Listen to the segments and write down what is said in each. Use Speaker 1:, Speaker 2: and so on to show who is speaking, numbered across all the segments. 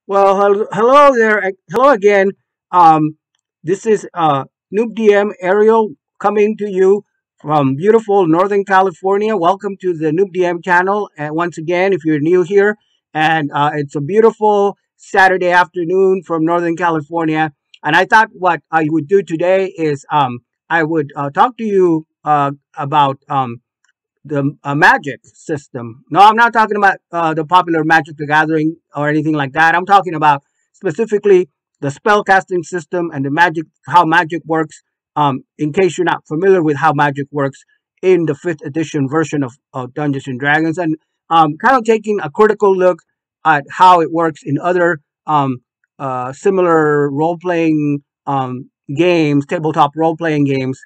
Speaker 1: Well, hello there. Hello again. Um, this is Noob DM Ariel coming to you from beautiful Northern California. Welcome to the Noob DM channel. And once again, if you're new here, and it's a beautiful Saturday afternoon from Northern California. And I thought what I would do today is I would talk to you about the magic system. No, I'm not talking about the popular Magic the Gathering or anything like that. I'm talking about specifically the spellcasting system and the magic, how magic works. In case you're not familiar with how magic works in the fifth edition version of Dungeons and Dragons, and kind of taking a critical look at how it works in other similar role playing games, tabletop role playing games,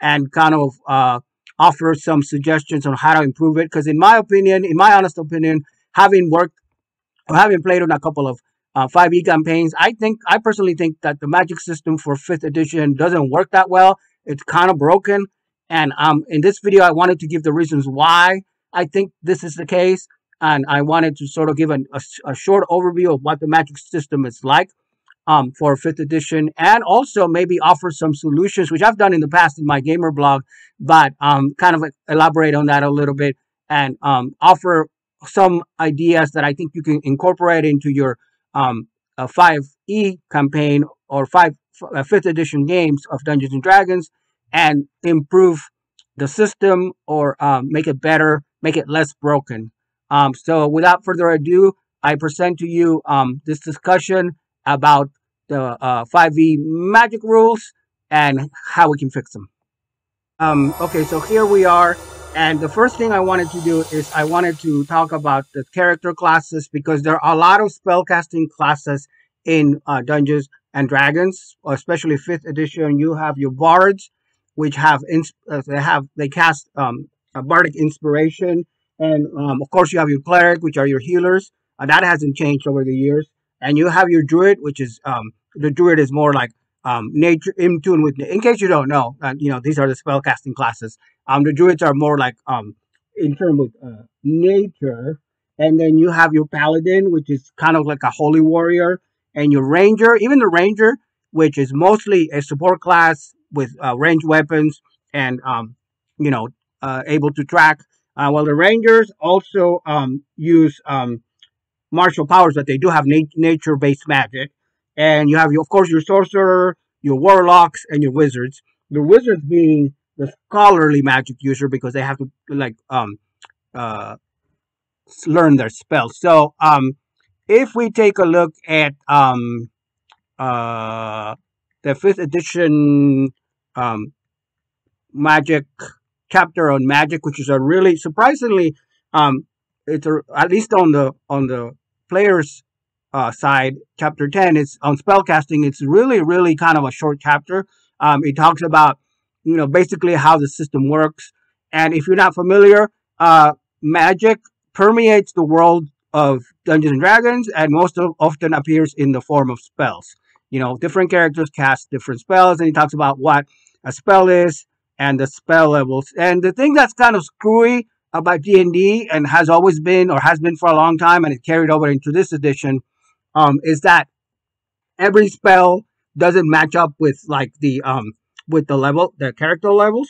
Speaker 1: and kind of offer some suggestions on how to improve it. Because in my opinion, in my honest opinion, having worked or having played on a couple of 5e campaigns, I personally think that the magic system for 5th edition doesn't work that well. It's kind of broken. And in this video, I wanted to give the reasons why I think this is the case. And I wanted to sort of give a short overview of what the magic system is like for 5th edition, and also maybe offer some solutions, which I've done in the past in my gamer blog, but kind of elaborate on that a little bit and offer some ideas that I think you can incorporate into your 5e campaign or 5th edition games of Dungeons and Dragons and improve the system or make it better, make it less broken. So without further ado, I present to you this discussion about the 5e magic rules and how we can fix them. Okay, so here we are. And the first thing I wanted to do is I wanted to talk about the character classes, because there are a lot of spellcasting classes in Dungeons and Dragons, especially 5th edition. You have your bards, which they cast a bardic inspiration, and of course you have your cleric, which are your healers. That hasn't changed over the years. And you have your druid, which is the druid is more like nature, in tune with. In case you don't know, these are the spellcasting classes. The druids are more like in terms with nature, and then you have your paladin, which is kind of like a holy warrior, and your ranger, even the ranger, which is mostly a support class with ranged weapons and able to track. While the rangers also use martial powers, but they do have nature-based magic. And you have, of course, your sorcerer, your warlocks, and your wizards. The wizards being the scholarly magic user, because they have to uh, learn their spells. So if we take a look at the fifth edition magic chapter on magic, which is a really surprisingly at least on the players side, chapter 10 is on spellcasting. It's really kind of a short chapter. It talks about basically how the system works, and if you're not familiar, magic permeates the world of Dungeons and Dragons, and often appears in the form of spells. Different characters cast different spells, and he talks about what a spell is and the spell levels. And the thing that's kind of screwy about D&D, and has always been, or has been for a long time, and it carried over into this edition, is that every spell doesn't match up with the character levels.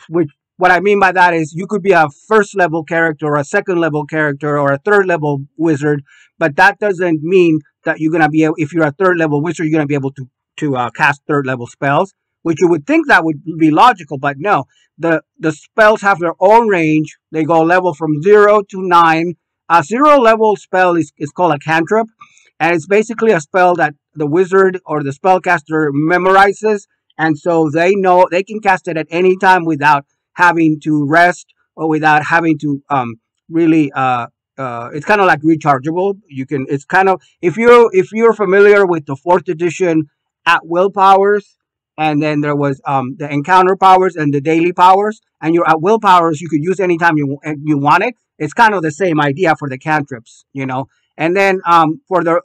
Speaker 1: Which what I mean by that is you could be a first level character, or a second level character, or a third level wizard, but that doesn't mean that you're gonna be able, if you're a third level wizard, you're gonna be able to cast third level spells, which you would think that would be logical, but no. The spells have their own range. They go level from 0 to 9. A 0 level spell is called a cantrip, and it's basically a spell that the wizard or the spellcaster memorizes, and so they know they can cast it at any time without having to rest, or without having to really it's kind of like rechargeable. It's kind of, if you're familiar with the 4th edition at will powers, and then there was the encounter powers and the daily powers, and your at will powers you could use anytime you want it. It's kind of the same idea for the cantrips, And then for the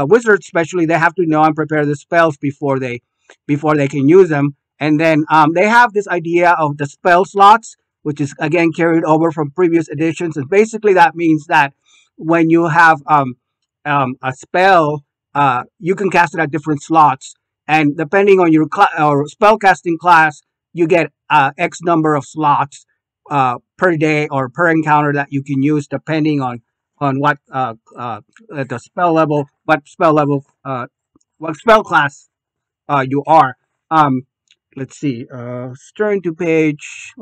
Speaker 1: wizards, especially, they have to know and prepare the spells before they can use them. And then they have this idea of the spell slots, which is again carried over from previous editions. And basically that means that when you have a spell, you can cast it at different slots, and depending on your or spellcasting class, you get X number of slots per day or per encounter that you can use, depending on the spell level, what spell class you are. Um, let's see. Let's turn to page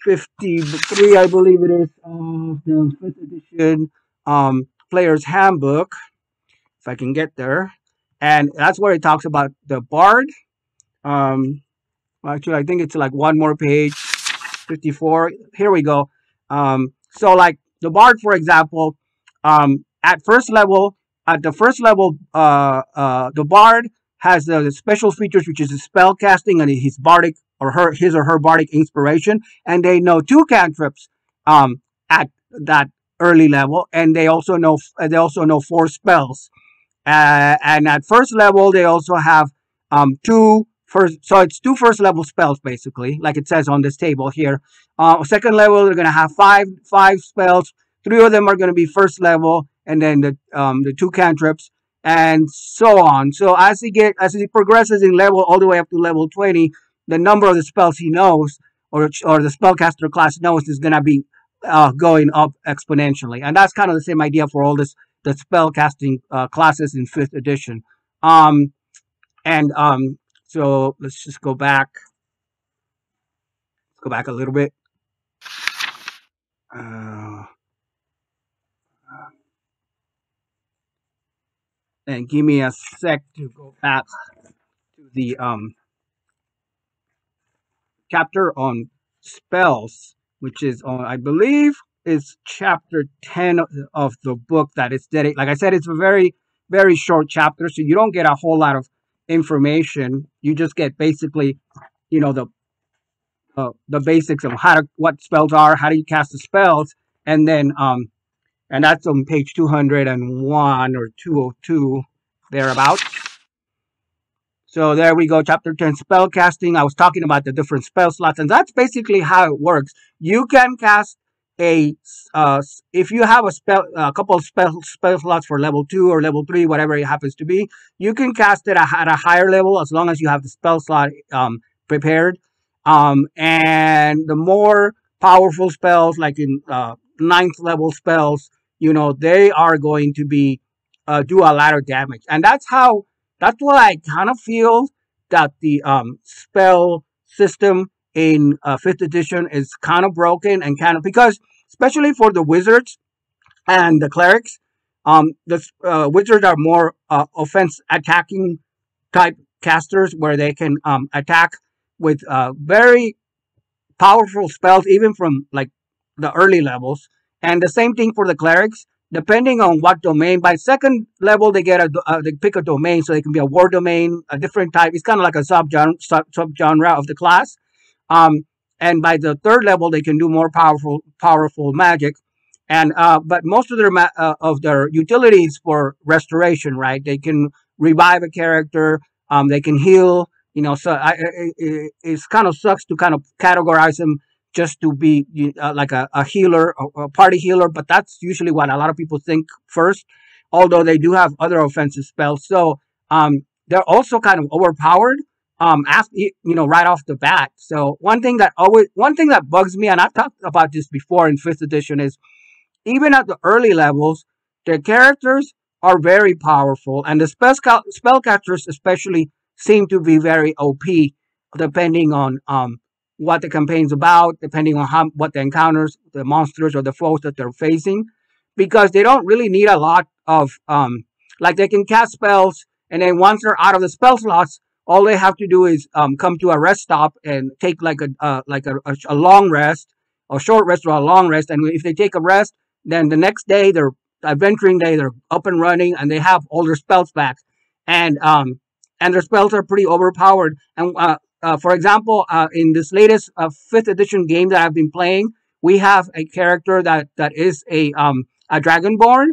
Speaker 1: 53, I believe it is, of the fifth edition player's handbook, if I can get there. And that's where it talks about the bard. Um, Actually, I think it's like one more page, 54. Here we go. So like the bard, for example, at first level, at the first level, the bard has the special features, which is the spell casting and his bardic or his or her bardic inspiration, and they know two cantrips at that early level, and they also know four spells. And at first level, they also have so it's two first level spells basically, like it says on this table here. Second level, they're gonna have five spells. Three of them are gonna be first level, and then the two cantrips, and so on. So as he progresses in level all the way up to level 20, the number of the spells he knows, or the spellcaster class knows, is gonna be going up exponentially, and that's kind of the same idea for all the spell casting classes in fifth edition. Um, and So let's just go back. Let's go back a little bit. Uh, and give me a sec to go back to the chapter on spells, which is on, I believe, is chapter 10 of the book that is dedicated. Like I said, it's a very, very short chapter, so you don't get a whole lot of information. You just get basically, you know, the basics of what spells are, how do you cast the spells, and then and that's on page 201 or 202 thereabouts. So there we go, chapter 10, spell casting. I was talking about the different spell slots, and that's basically how it works. You can cast if you have a couple of spell slots for level 2 or level 3, whatever it happens to be, you can cast it at a higher level as long as you have the spell slot prepared. And the more powerful spells, like in ninth level spells, they are going to be do a lot of damage, and that's what I kind of feel, that the spell system in fifth edition is kind of broken, and kind of, because especially for the wizards and the clerics, the wizards are more offense attacking type casters, where they can attack with very powerful spells, even from like the early levels. And the same thing for the clerics, depending on what domain. By second level, they pick a domain, so they can be a war domain, a different type. It's kind of like a subgenre of the class. Um, and by the third level, they can do more powerful magic. And but most of their utilities for restoration, right? They can revive a character. They can heal. So it's kind of sucks to kind of categorize them just to be like a healer, a party healer, but that's usually what a lot of people think first, although they do have other offensive spells. So they're also kind of overpowered right off the bat. So one thing that bugs me, and I've talked about this before in fifth edition, is even at the early levels, the characters are very powerful, and the spellcasters especially seem to be very OP, depending on what the campaign's about, depending on what the encounters, the monsters, or the foes that they're facing, because they don't really need a lot of like, they can cast spells, and then once they're out of the spell slots, all they have to do is come to a rest stop and take like a long rest, or short rest, or a long rest. And if they take a rest, then the next day, they're adventuring day, they're up and running, and they have all their spells back, and their spells are pretty overpowered. And for example, in this latest fifth edition game that I've been playing, we have a character that is a dragonborn,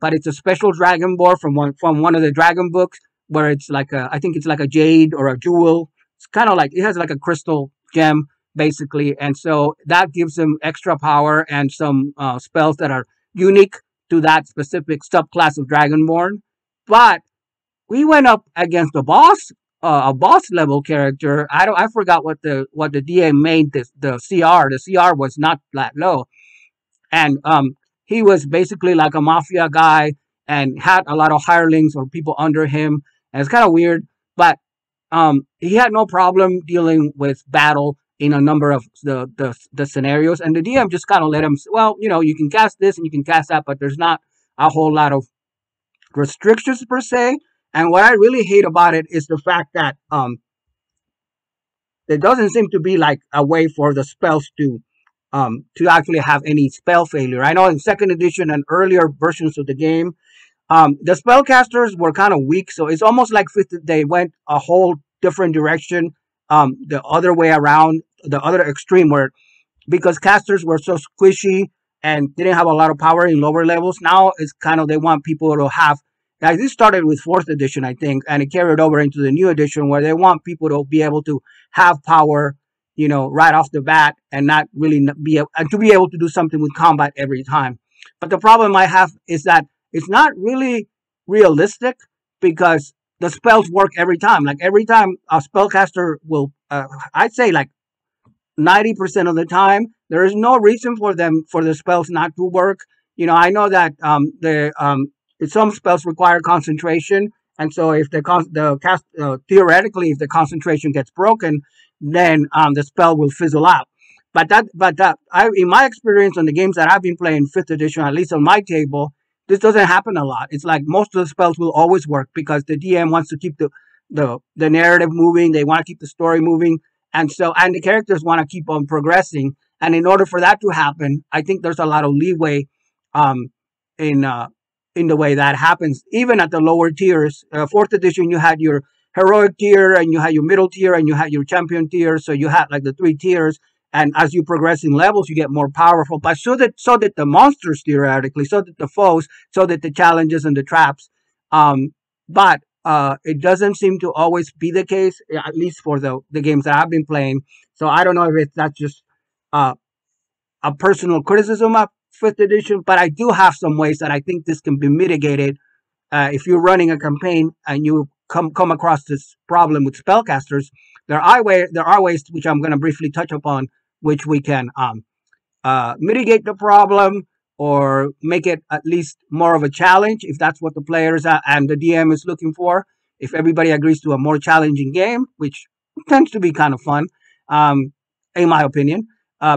Speaker 1: but it's a special dragonborn from one of the dragon books, where it's like I think it's like a jade or a jewel. It's kind of like, it has like a crystal gem basically, and so that gives him extra power and some spells that are unique to that specific subclass of Dragonborn. But we went up against a boss level character. I forgot what the DM made the CR. The CR was not that low, and he was basically like a mafia guy and had a lot of hirelings or people under him, and it's kind of weird. But he had no problem dealing with battle in a number of the scenarios, and the DM just kind of let him. Well, you can cast this and you can cast that, but there's not a whole lot of restrictions per se. And what I really hate about it is the fact that there doesn't seem to be like a way for the spells to actually have any spell failure. I know in second edition and earlier versions of the game, the spellcasters were kind of weak, so it's almost like they went a whole different direction, the other way around, the other extreme, where because casters were so squishy and didn't have a lot of power in lower levels. Now it's kind of they want people to have. Like this started with fourth edition, I think, and it carried over into the new edition where they want people to be able to have power, right off the bat and not really and to be able to do something with combat every time. But the problem I have is that it's not really realistic because the spells work every time. Like every time a spellcaster will, I'd say like 90% of the time, there is no reason for the spells not to work. I know that some spells require concentration, and so if the cast theoretically, if the concentration gets broken, then the spell will fizzle out. In my experience on the games that I've been playing fifth edition, at least on my table, this doesn't happen a lot. It's like most of the spells will always work because the DM wants to keep the narrative moving. They want to keep the story moving, and the characters want to keep on progressing. And in order for that to happen, I think there's a lot of leeway um, in the way that happens, even at the lower tiers. Fourth edition, you had your heroic tier, and you had your middle tier, and you had your champion tier. So you had like the three tiers, and as you progress in levels, you get more powerful. But so that the monsters theoretically, so that the foes, so that the challenges and the traps. But it doesn't seem to always be the case, at least for the games that I've been playing. So I don't know if that's just uh, a personal criticism of fifth edition, but I do have some ways that I think this can be mitigated if you're running a campaign and you come across this problem with spellcasters. There are ways which I'm going to briefly touch upon, which we can mitigate the problem or make it at least more of a challenge if that's what the players and the DM is looking for. If everybody agrees to a more challenging game, which tends to be kind of fun, um, in my opinion,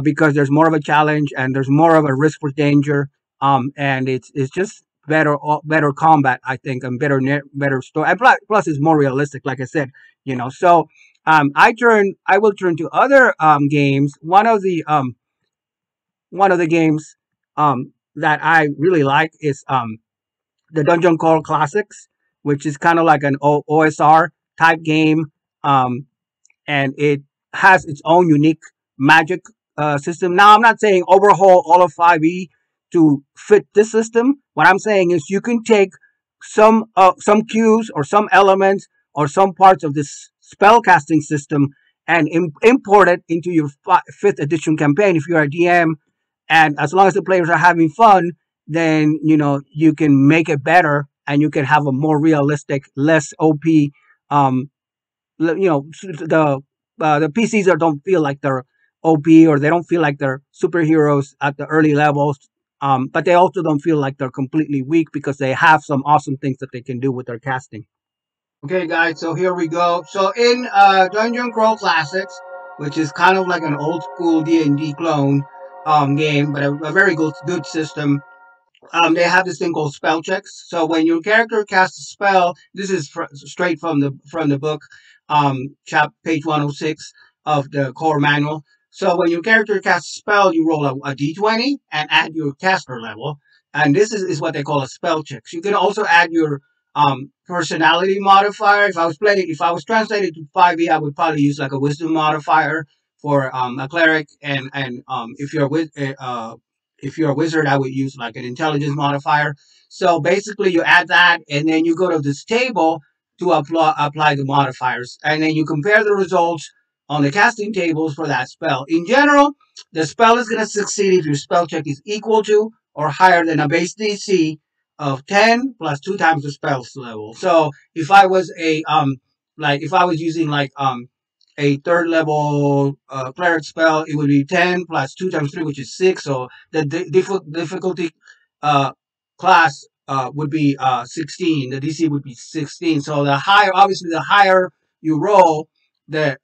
Speaker 1: because there's more of a challenge and there's more of a risk for danger, and it's just better combat, I think, and better story. And plus, it's more realistic, like I said, So I will turn to other games. One of the games that I really like is the Dungeon Crawl Classics, which is kind of like an OSR type game, and it has its own unique magic system. Now, I'm not saying overhaul all of 5e to fit this system. What I'm saying is you can take some cues or some elements or some parts of this spellcasting system and import it into your fifth edition campaign if you're a DM. And as long as the players are having fun, then you can make it better and you can have a more realistic, less OP. The PCs don't feel like they're OP or they don't feel like they're superheroes at the early levels. But they also don't feel like they're completely weak because they have some awesome things that they can do with their casting. Okay, guys, so here we go. So in Dungeon Crawl Classics, which is kind of like an old school D&D clone game, but a very good system. They have this thing called spell checks. So when your character casts a spell, this is straight from the book, page 106 of the core manual. So when your character casts a spell, you roll a d20 and add your caster level, and this is what they call a spell check. So you can also add your personality modifier. If I was translated to 5e, I would probably use like a wisdom modifier for a cleric, and if you're a wizard, I would use like an intelligence modifier. So basically, you add that, and then you go to this table to apply the modifiers, and then you compare the results on the casting tables for that spell. In general, the spell is going to succeed if your spell check is equal to or higher than a base DC of 10 plus 2 times the spell's level. So if I was if I was using a third level cleric spell, it would be 10 plus 2 times 3, which is 6. So the difficulty uh, class would be 16. The DC would be 16. So the higher, obviously, the higher you roll, the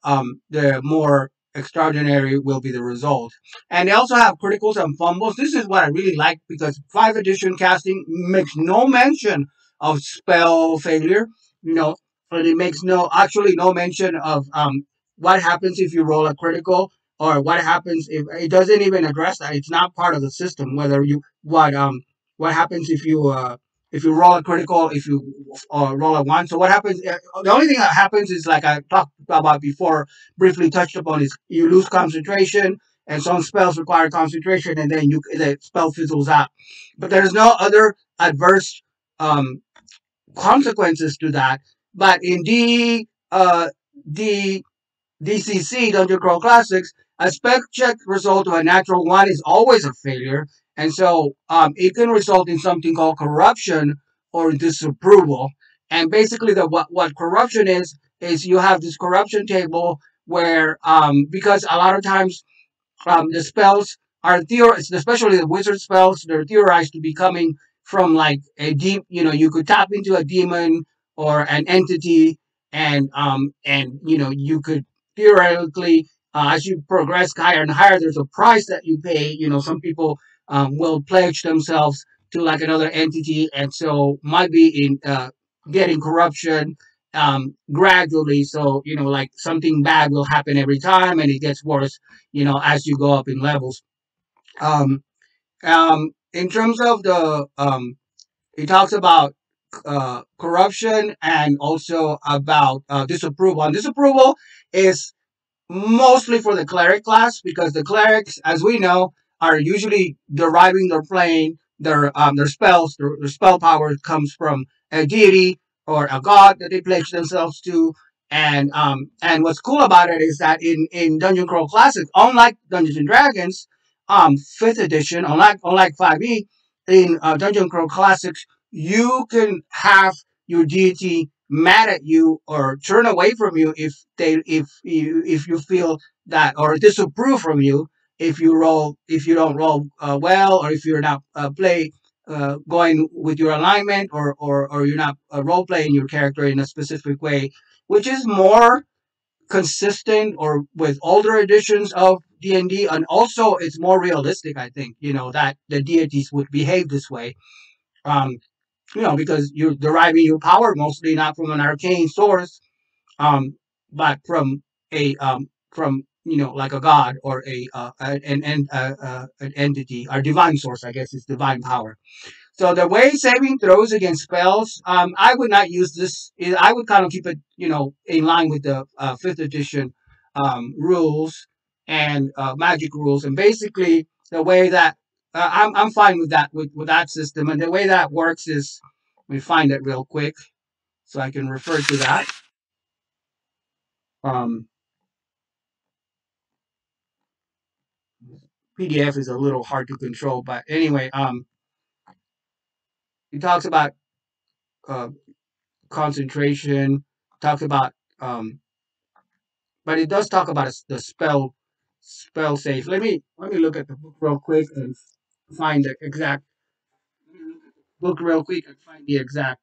Speaker 1: more extraordinary will be the result. And they also have criticals and fumbles. This is what I really like because 5th edition casting makes no mention of spell failure. You know, but it makes no mention of what happens if you roll a critical, or what happens if it doesn't even address that. It's not part of the system. Whether you what happens if you roll a critical, if you roll a one. So what happens? The only thing that happens is, like I talked about before, briefly touched upon, is you lose concentration, and some spells require concentration, and then the spell fizzles out. But there's no other adverse um, consequences to that. But in D DCC, Dungeon Crawl Classics, a spec check result of a natural one is always a failure. And so it can result in something called corruption or disapproval. And basically, what corruption is you have this corruption table where, because a lot of times the spells are especially the wizard spells, they're theorized to be coming from like a deep, you could tap into a demon or an entity, and you could theoretically, as you progress higher and higher, there's a price that you pay. Some people will pledge themselves to like another entity, and so might be in getting corruption gradually. So like something bad will happen every time, and it gets worse as you go up in levels. Um, in terms of it talks about corruption and also about disapproval. And disapproval is mostly for the cleric class, because the clerics, as we know, are usually deriving their playing their spells, their spell power comes from a deity or a god that they pledge themselves to. And what's cool about it is that in Dungeon Crawl Classic, unlike Dungeons and Dragons, 5th edition, unlike 5e, in Dungeon Crawl Classics, you can have your deity mad at you or turn away from you if you feel that, or disapprove from you if you don't roll well, or if you're not going with your alignment, or you're not role playing your character in a specific way, which is more consistent or with older editions of D&D, and also it's more realistic. I think that the deities would behave this way. Um, because you're deriving your power mostly not from an arcane source, but from like a god or an entity, or divine source. I guess is divine power. So the way saving throws against spells, I would not use this. I would kind of keep it, in line with the 5th edition rules and magic rules. And basically, the way that I'm fine with that with that system. And the way that works is, let me find it real quick so I can refer to that. Um, PDF is a little hard to control, but anyway, he talks about uh, concentration, talks about but it does talk about the spell save. Let me look at the book real quick and find the exact find the exact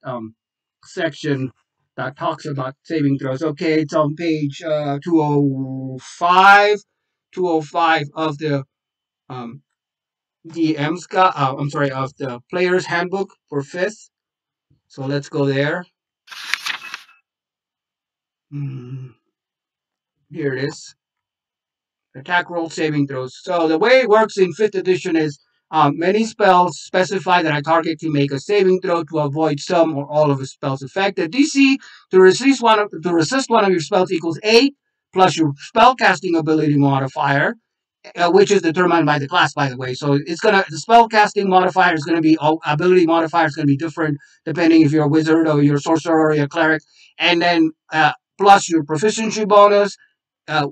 Speaker 1: section that talks about saving throws. Okay, it's on page 205, 205 of the um DM's got. I'm sorry, of the player's handbook for 5th. So let's go there. Hmm, here it is. Attack roll saving throws. So the way it works in 5th edition is many spells specify that a target can make a saving throw to avoid some or all of a spell's effect. The DC to resist one of your spells equals 8 plus your spellcasting ability modifier, which is determined by the class, by the way. So the spellcasting modifier is gonna be ability modifier is gonna be different depending if you're a wizard or you're a sorcerer or you're a cleric, and then plus your proficiency bonus,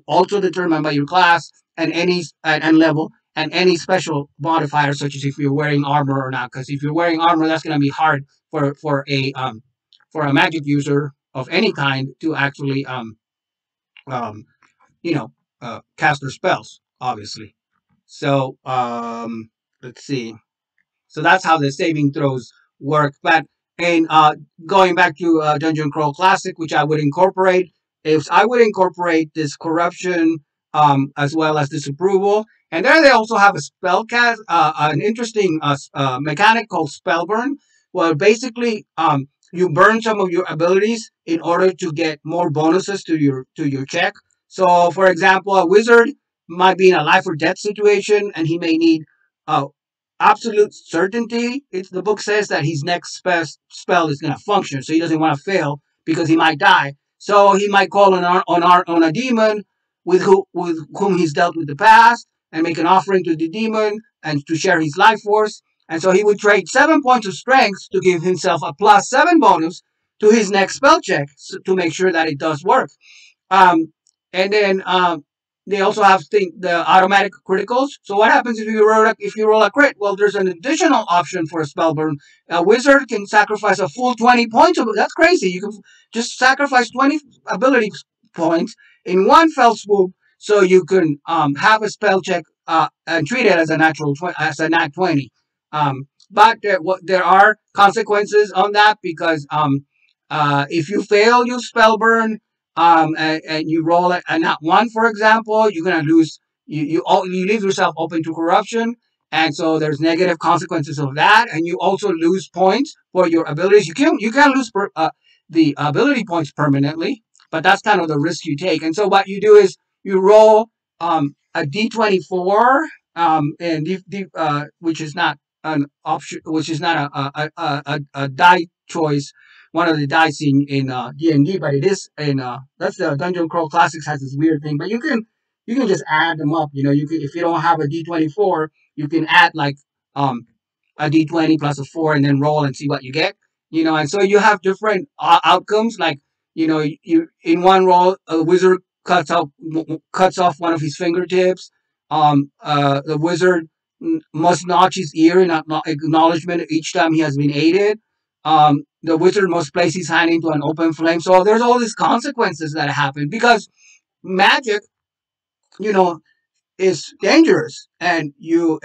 Speaker 1: also determined by your class and any and level and any special modifier, such as if you're wearing armor or not. Because if you're wearing armor, that's going to be hard for a magic user of any kind to actually um, you know cast their spells, obviously. So let's see. So that's how the saving throws work. But and going back to Dungeon Crawl Classic, which I would incorporate, is I would incorporate this corruption as well as disapproval. And there they also have a spell cast, an interesting mechanic called Spellburn, where basically you burn some of your abilities in order to get more bonuses to your check. So, for example, a wizard might be in a life or death situation, and he may need uh, absolute certainty. The book says that his next spell is going to function, so he doesn't want to fail because he might die. So he might call on a demon with whom he's dealt with the past and make an offering to the demon and to share his life force. And so he would trade 7 points of strength to give himself a +7 bonus to his next spell check to make sure that it does work. Um, and then they also have the automatic criticals. So what happens if you roll a crit? Well, there's an additional option for a spellburn. A wizard can sacrifice a full 20 points. That's crazy. You can just sacrifice 20 ability points in one fell swoop, so you can have a spell check and treat it as a as a nat 20. But there are consequences on that because if you fail your spellburn, and you roll a nat one, for example, you're gonna lose. You leave yourself open to corruption, and so there's negative consequences of that, and you also lose points for your abilities. You can lose the ability points permanently, but that's kind of the risk you take. And so what you do is you roll a d24, and which is not an option, which is not a die choice, one of the dice in D&D, but it is in that's the Dungeon Crawl Classics has this weird thing, but you can just add them up. You can, if you don't have a D24, you can add like um a D20 plus a 4 and then roll and see what you get. And so you have different outcomes. Like you in one roll, a wizard cuts off one of his fingertips. The wizard must notch his ear in acknowledgement each time he has been aided. The wizard must place his hand into an open flame. So there's all these consequences that happen because magic, you know, is dangerous, and in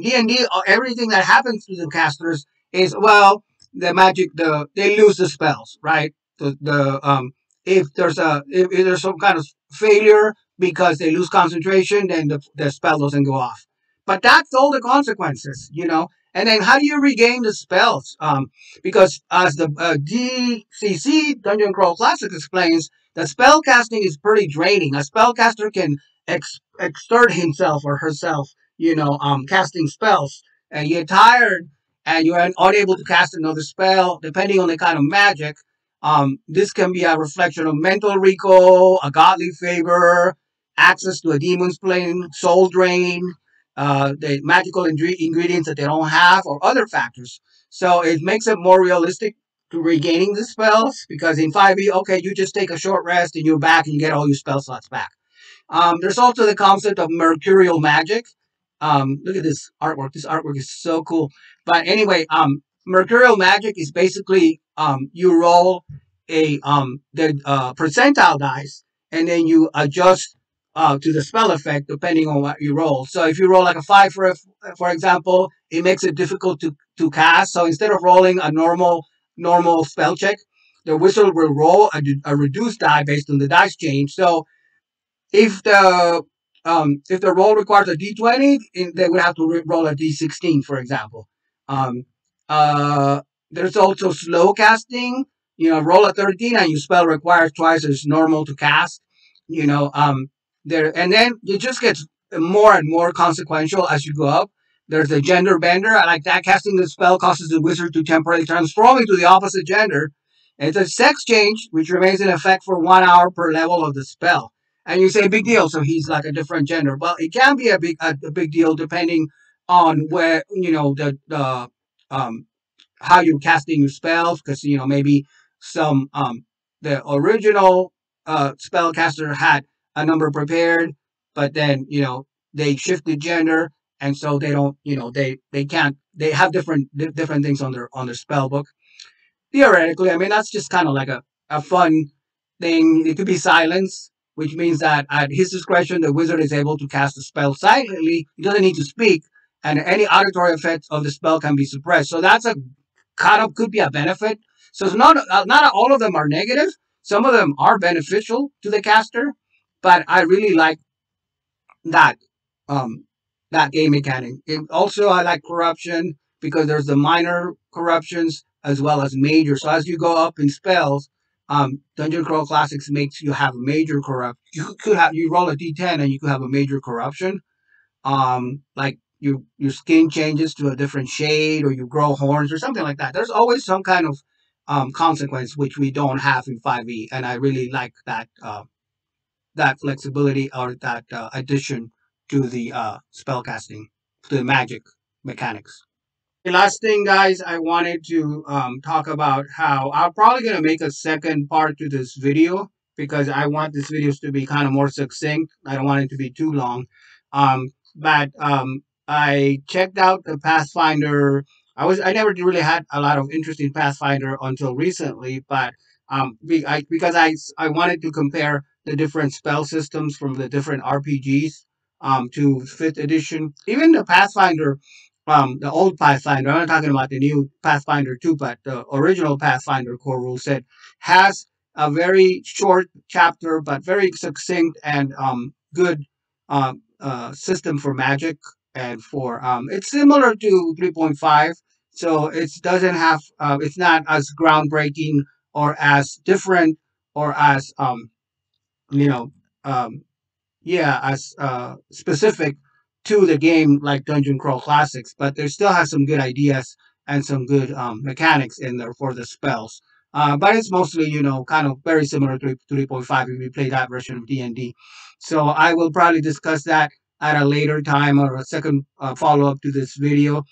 Speaker 1: D&D, everything that happens to the casters is, well, the magic, they lose the spells, right? If there's some kind of failure because they lose concentration, then the spell doesn't go off. But that's all the consequences. And then how do you regain the spells? Because as the DCC Dungeon Crawl Classic explains, the spell casting is pretty draining. A spellcaster can exert himself or herself, casting spells, and you get tired and you're unable to cast another spell, depending on the kind of magic. This can be a reflection of mental recall, a godly favor, access to a demon's plane, soul drain, the magical ingredients that they don't have, or other factors. So it makes it more realistic to regaining the spells, because in 5e, okay, you just take a short rest and you're back and you get all your spell slots back. There's also the concept of mercurial magic. Look at this artwork. This artwork is so cool. But anyway, mercurial magic is basically you roll the percentile dice, and then you adjust to the spell effect depending on what you roll. So if you roll like a 5 for example, it makes it difficult to cast. So instead of rolling a normal spell check, the wizard will roll a reduced die based on the dice change. So if the roll requires a d20, they would have to roll a d16, for example. Um, there's also slow casting. Roll a 13 and your spell requires twice as normal to cast. And then it just gets more and more consequential as you go up. There's a gender bender. I like that. Casting the spell causes the wizard to temporarily transform into the opposite gender. It's a sex change, which remains in effect for 1 hour per level of the spell. And you say big deal, so he's like a different gender. Well, it can be a big deal depending on where the how you're casting your spells, because maybe some the original spellcaster had a number prepared, but then they shifted gender, and so they don't they can't they have different things on their spell book. Theoretically, I mean that's just kind of like a fun thing. It could be silence, which means that at his discretion, the wizard is able to cast a spell silently. He doesn't need to speak, and any auditory effects of the spell can be suppressed. So that's a kind of could be a benefit. So it's not all of them are negative. Some of them are beneficial to the caster, but I really like that um that game mechanic. Also, I like corruption because there's the minor corruptions as well as major. So as you go up in spells, Dungeon Crawl Classics makes you have major corrupt. You roll a d10 and you could have a major corruption. Like your skin changes to a different shade, or you grow horns, or something like that. There's always some kind of consequence which we don't have in 5e, and I really like that flexibility, or that addition to the spellcasting, to the magic mechanics. The last thing, guys, I wanted to talk about how I'm probably going to make a second part to this video because I want this videos to be kind of more succinct. I don't want it to be too long. But I checked out the Pathfinder. I never really had a lot of interest in Pathfinder until recently, but because I wanted to compare the different spell systems from the different RPGs to fifth edition. Even the Pathfinder, the old Pathfinder, I'm not talking about the new Pathfinder 2, but the original Pathfinder core rule set has a very short chapter, but very succinct and good system for magic. And for it's similar to 3.5, so it doesn't have it's not as groundbreaking or as different or as you know um, yeah, as specific to the game like Dungeon Crawl Classics, but there still has some good ideas and some good mechanics in there for the spells. But it's mostly, kind of very similar to 3.5 if you play that version of D&D. So I will probably discuss that at a later time or a second follow-up to this video.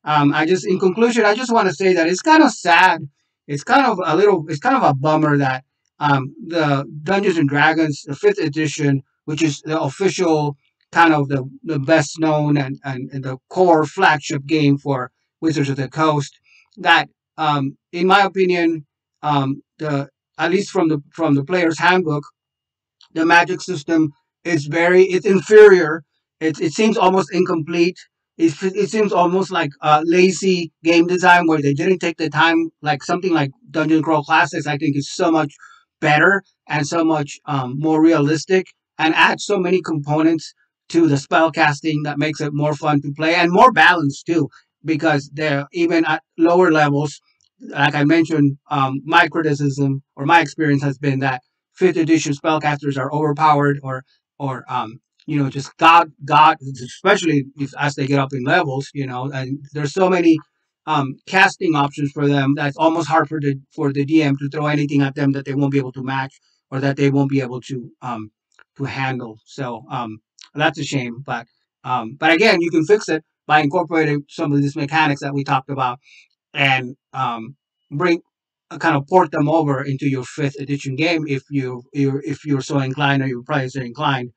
Speaker 1: In conclusion, I just want to say that it's kind of sad. It's kind of a bummer that the Dungeons and Dragons, the fifth edition, which is the official kind of the best known and the core flagship game for Wizards of the Coast. That, in my opinion, the at least from the player's handbook, the magic system is it's inferior. It seems almost incomplete. It seems almost like lazy game design where they didn't take the time. Like something like Dungeon Crawl Classics, I think is so much better and so much more realistic, and adds so many components to the spell casting that makes it more fun to play and more balanced too. Because they're even at lower levels, like I mentioned, my criticism or my experience has been that fifth edition spellcasters are overpowered or just god, especially as they get up in levels, and there's so many casting options for them that's almost hard for the DM to throw anything at them that they won't be able to match or that they won't be able to handle. So that's a shame, but again, you can fix it by incorporating some of these mechanics that we talked about, and bring kind of port them over into your fifth edition game if you're so inclined, or your players are inclined,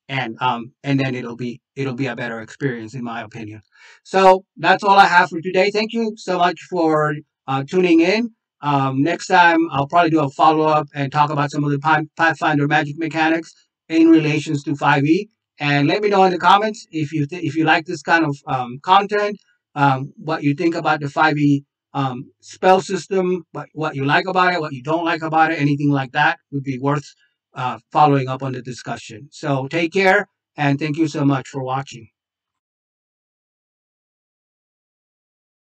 Speaker 1: and then it'll be a better experience in my opinion. So that's all I have for today. Thank you so much for tuning in. Next time I'll probably do a follow up and talk about some of the Pathfinder magic mechanics in relations to 5e. And let me know in the comments if you like this kind of content, what you think about the 5e spell system, what you like about it, what you don't like about it, anything like that would be worth following up on the discussion. So take care, and thank you so much for watching.